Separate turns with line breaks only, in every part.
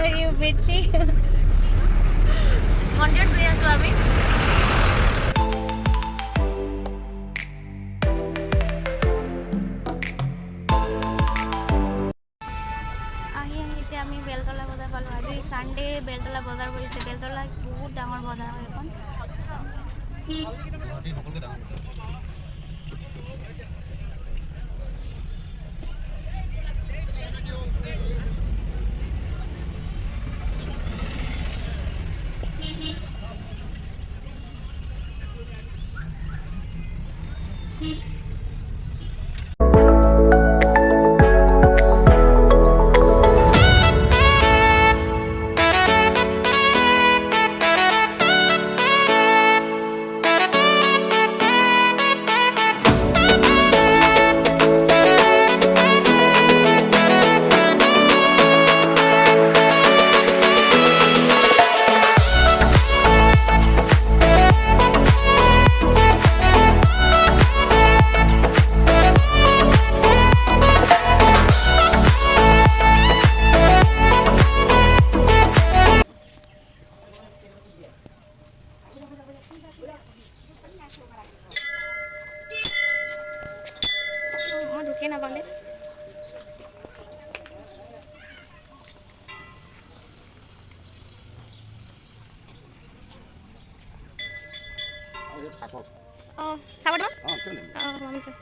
You bitchy. Mondir goi asu ami. আমি বেলতলা বজাৰ পালো আজি সানডে বেলতলা বজাৰ কৰিছে বেলতলা বহুত ডাঙৰ বজাৰ হয় এখন ঢুকে না পালে চাব দিম মামিকে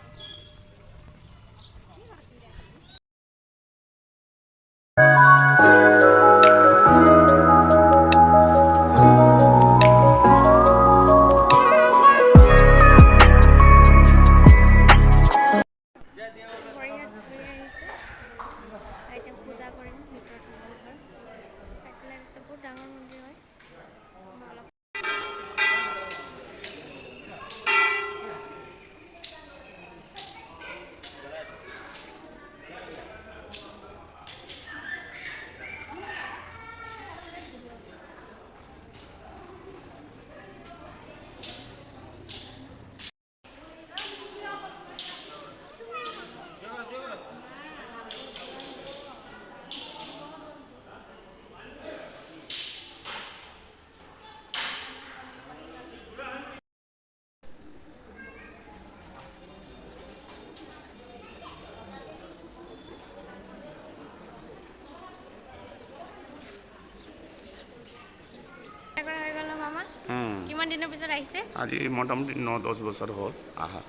কিমান দিনৰ পিছত আহিছে
আজি মোটামুটি 9-10 বছৰ হ'ল আহা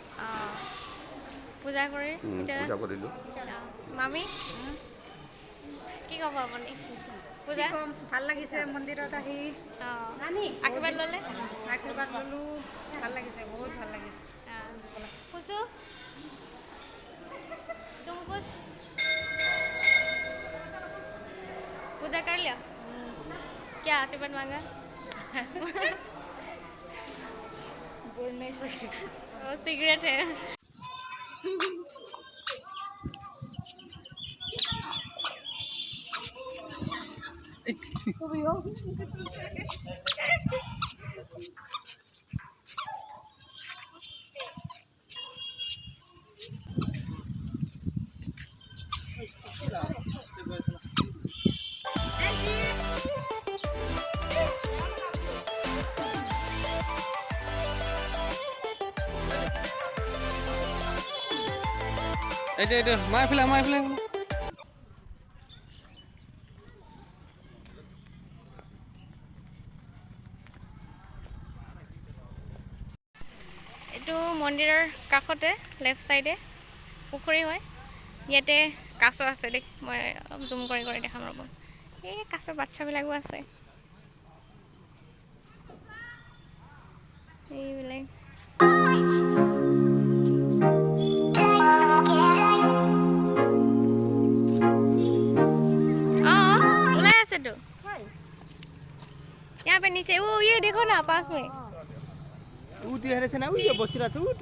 পূজা কৰি
পূজা কৰিলো
মামি কি ক'ব আপুনি পূজা
ভাল লাগিছে মন্দিৰত আহি
ৰাণী আশীৰ্বাদ ল'লে
আশীৰ্বাদ ল'লো ভাল লাগিছে বহুত ভাল লাগিছে
খুশু तुम कुछ पूजा कर लिया क्या आशीर्वाद मांगा
बोल नहीं सके
वो सिगरेट है
এটা মাই ফেলা
এইটো মন্দিৰৰ কাষতে লেফট সাইডে পুখুৰী হয় ইয়াতে কাছ আছে দেই মই জুম কৰি দেখাম ৰ'ব এই কাছ বাচ্চাবিলাকো আছে এইবিলাক तो यहाँ पे नीचे वो ये देखो ना पास में
ऊ दिहरे छ ना ऊ यो बसिरा छ ऊ